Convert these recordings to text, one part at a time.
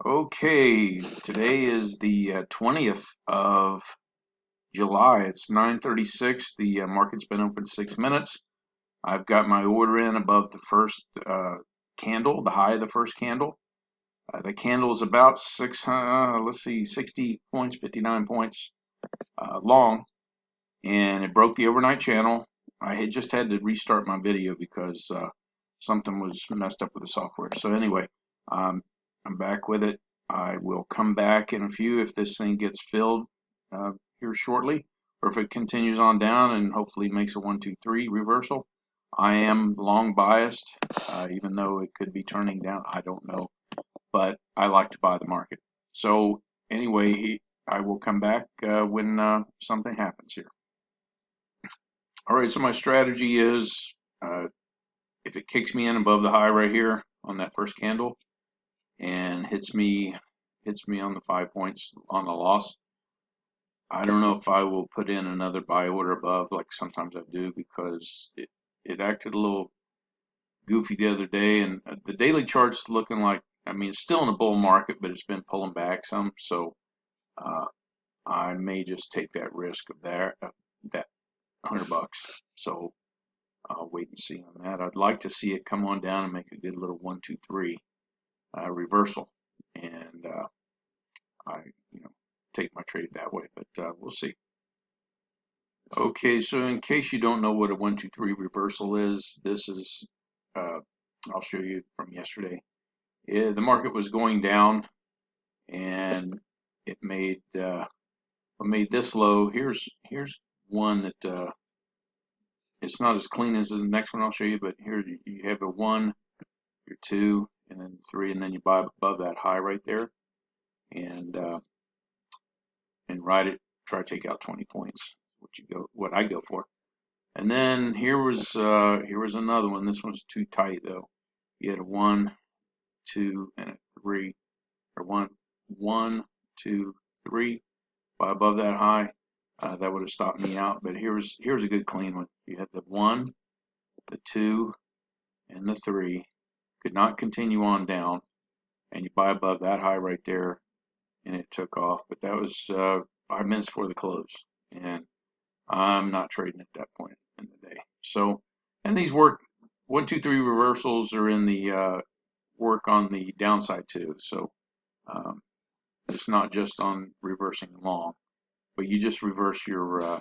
Okay, today is the 20th of July. It's 9:36. The market's been open 6 minutes. I've got my order in above the first candle, the high of the first candle. The candle is about 60 points, 59 points long, and it broke the overnight channel. I had just had to restart my video because something was messed up with the software. So anyway, I'm back with it. I will come back in a few if this thing gets filled here shortly, or if it continues on down and hopefully makes a 1, 2, 3 reversal. I am long biased, even though it could be turning down. I don't know, but I like to buy the market. So anyway, I will come back when something happens here. All right, so my strategy is if it kicks me in above the high right here on that first candle and hits me on the 5 points on the loss, I don't know if I will put in another buy order above like sometimes I do, because it acted a little goofy the other day, and the daily chart's looking like, I mean, it's still in a bull market, but it's been pulling back some, so uh, I may just take that risk of that $100. So I'll wait and see on that. I'd like to see it come on down and make a good little 1, 2, 3 reversal, and I take my trade that way, but we'll see. Okay, so in case you don't know what a 1, 2, 3 reversal is, this is I'll show you from yesterday. The market was going down, and it made this low. Here's one that it's not as clean as the next one I'll show you, but here you have a 1, your 2, and then 3, and then you buy above that high right there, and ride it. Try to take out 20 points. What I go for. And then here was another one. This one's too tight though. You had a 1, 2, and a 3, or 1, 2, 3. Buy above that high. That would have stopped me out. But here's a good clean one. You had the 1, the 2, and the 3. Could not continue on down, and you buy above that high right there, and it took off. But that was 5 minutes before the close, and I'm not trading at that point in the day. So, and these work 1, 2, 3 reversals are in the work on the downside too. So it's not just on reversing long, but you just reverse the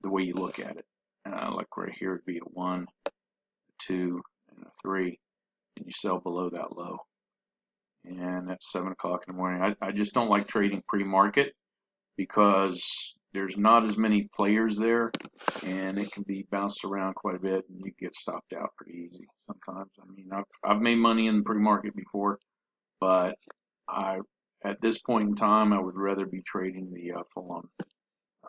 way you look at it. Like right here, it'd be a 1, a 2, and a 3, and you sell below that low. And that's 7 o'clock in the morning. I just don't like trading pre-market because there's not as many players there, and it can be bounced around quite a bit, and you get stopped out pretty easy sometimes. I mean, I've made money in the pre-market before, but at this point in time, I would rather be trading the full-on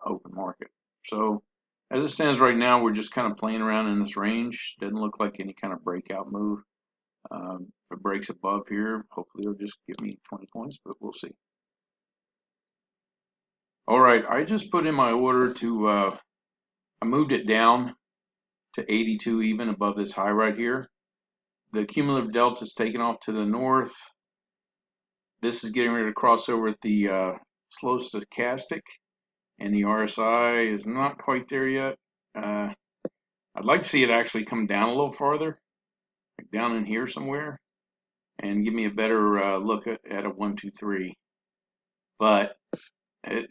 open market. So as it stands right now, we're just kind of playing around in this range. Doesn't look like any kind of breakout move. If it breaks above here, hopefully it'll just give me 20 points, but we'll see. All right, I just put in my order to, I moved it down to 82 even above this high right here. The cumulative delta is taken off to the north. This is getting ready to cross over at the slow stochastic, and the RSI is not quite there yet. I'd like to see it actually come down a little farther, like down in here somewhere, and give me a better look at a 1, 2, 3. But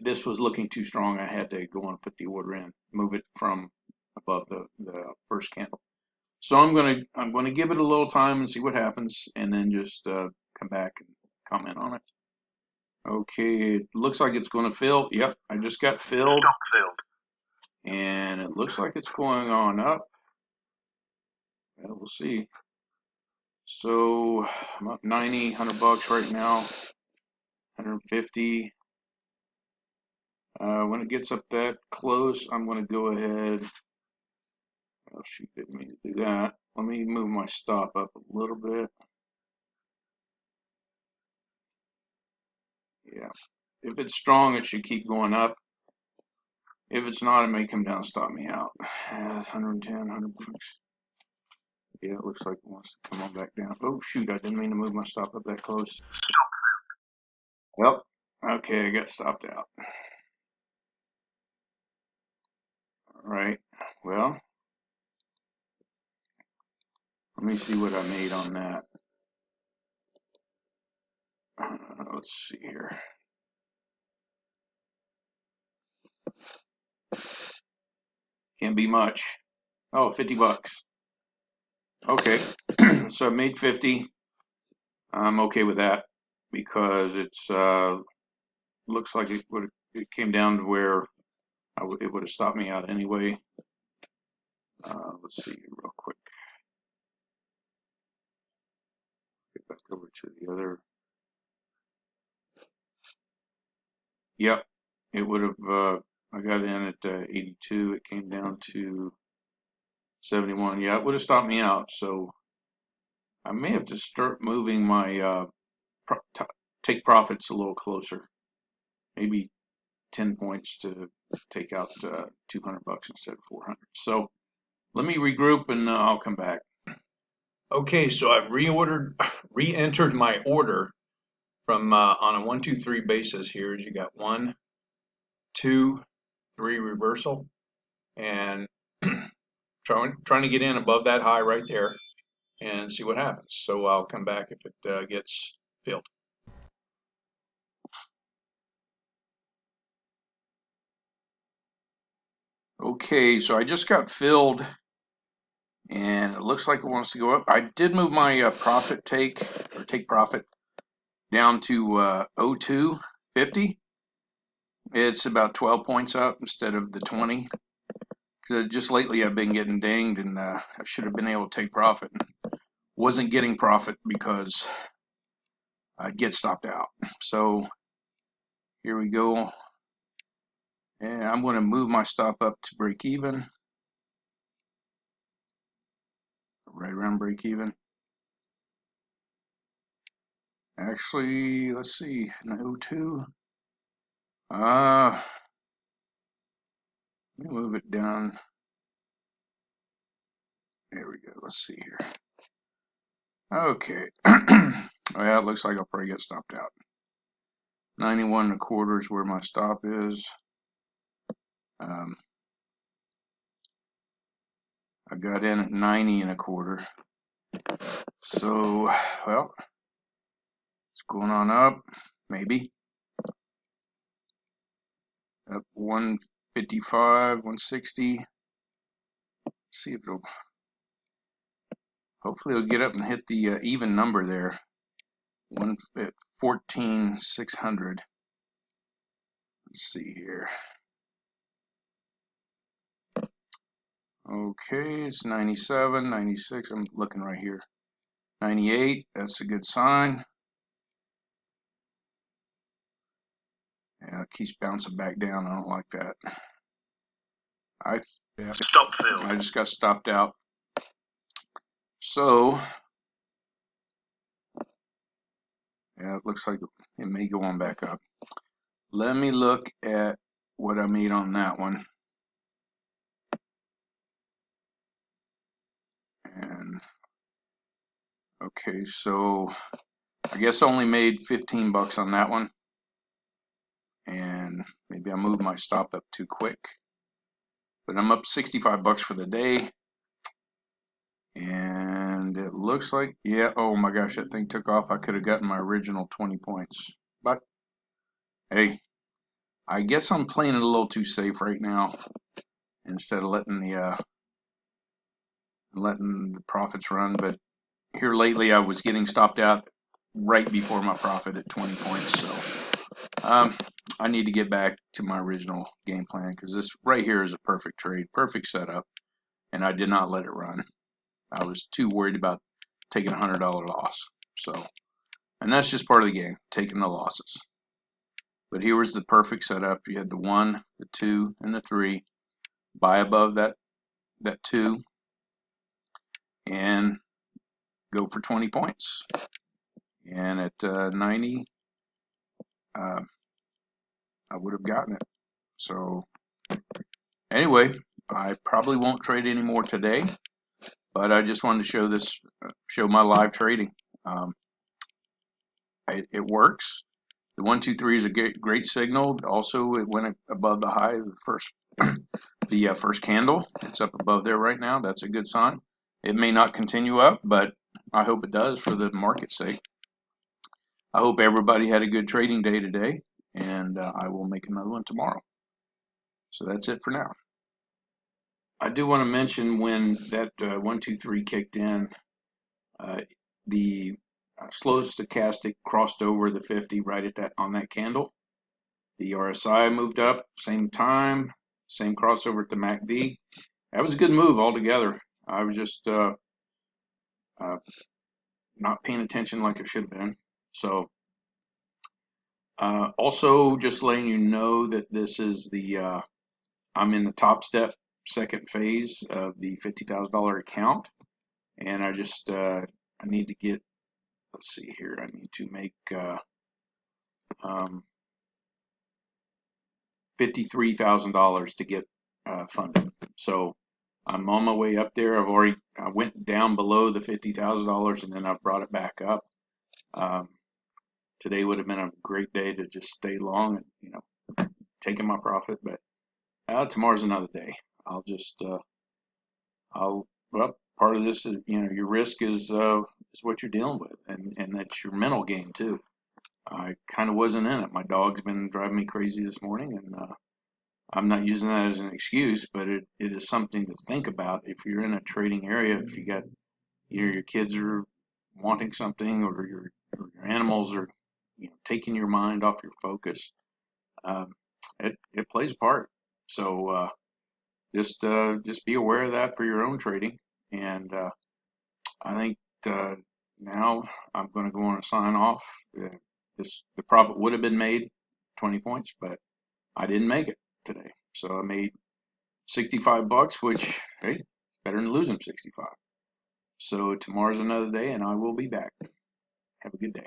this was looking too strong. I had to go and put the order in, move it from above the first candle. So I'm gonna give it a little time and see what happens, and then just come back and comment on it. Okay, it looks like it's going to fill. Yep, I just got filled. Stop filled. And it looks like it's going on up. Well, we'll see. So I'm up 90, $100 right now, 150. When it gets up that close, I'm going to go ahead. Oh shoot, didn't mean to do that. Let me move my stop up a little bit. Yeah, if it's strong, it should keep going up. If it's not, it may come down and stop me out. 110, $100. Yeah, it looks like it wants to come on back down. Oh shoot, I didn't mean to move my stop up that close. Stop Well, okay, I got stopped out. All right. Well, let me see what I made on that. Let's see here. Can't be much. Oh, 50 bucks. Okay. So I made 50. I'm okay with that because it's looks like it came down to where it would have stopped me out anyway. Let's see real quick. Get back over to the other. Yep, it would have. I got in at 82. It came down to 71. Yeah, it would have stopped me out. So I may have to start moving my pro take profits a little closer. Maybe 10 points to take out 200 bucks instead of 400. So let me regroup and I'll come back. Okay, so I've re-entered my order from on a 1, 2, 3 basis here. You got 1, 2, 3 reversal, and trying to get in above that high right there and see what happens. So I'll come back if it gets filled. Okay, so I just got filled and it looks like it wants to go up. I did move my profit take profit down to 0250. It's about 12 points up instead of the 20. So just lately I've been getting dinged and I should have been able to take profit. Wasn't getting profit because I'd get stopped out. So here we go. And I'm going to move my stop up to break even. Right around break even. Actually, let's see, no 02. Let me move it down. There we go. Let's see here. Okay. Well, it looks like I'll probably get stopped out. 91 1/4 is where my stop is. I got in at 90 1/4. So, well, it's going on up, maybe. Up 155, 160. See if it'll, hopefully it'll get up and hit the even number there. 14,600. Let's see here. Okay, it's 97, 96. I'm looking right here. 98, that's a good sign. Yeah, it keeps bouncing back down. I don't like that. Yeah, Stop filled. I just got stopped out. So, yeah, it looks like it may go on back up. Let me look at what I made on that one. And, okay, so I guess I only made 15 bucks on that one. And maybe I moved my stop up too quick. But I'm up 65 bucks for the day. And it looks like, yeah, oh my gosh, that thing took off. I could have gotten my original 20 points. But, hey, I guess I'm playing it a little too safe right now instead of letting the profits run. But here lately I was getting stopped out right before my profit at 20 points. So I need to get back to my original game plan because this right here is a perfect trade, perfect setup, and I did not let it run. I was too worried about taking a $100 loss. So, and that's just part of the game, taking the losses. But here was the perfect setup. You had the 1, the 2, and the 3. Buy above that 2 and go for 20 points. And at 90, I would have gotten it. So anyway, I probably won't trade anymore today, but I just wanted to show my live trading. It works. The 123 is a great signal. Also, it went above the high of the first candle. It's up above there right now. That's a good sign. It may not continue up, but I hope it does for the market's sake. I hope everybody had a good trading day today, and I will make another one tomorrow. So that's it for now. I do want to mention when that 123 kicked in, uh, the slow stochastic crossed over the 50 right at that on that candle. The RSI moved up, same time, same crossover to MACD. That was a good move altogether. I was just uh, not paying attention like I should have been. So, also just letting you know that this is I'm in the top step, second phase of the $50,000 account, and I need to get. Let's see here. I need to make um, $53,000 to get funded. So I'm on my way up there. I went down below the $50,000 and then I brought it back up. Um, Today would have been a great day to just stay long and taking my profit, but tomorrow's another day. I'll just I'll well part of this is your risk is what you're dealing with, and that's your mental game too. I kind of wasn't in it. My dog's been driving me crazy this morning, and I'm not using that as an excuse, but it is something to think about if you're in a trading area. If you got your kids are wanting something, or your animals are taking your mind off your focus, um, it plays a part. So just be aware of that for your own trading. And I think now I'm going to go on a sign off. The profit would have been made 20 points, but I didn't make it today. So I made $65, which, hey, better than losing 65. So tomorrow's another day, and I will be back. Have a good day.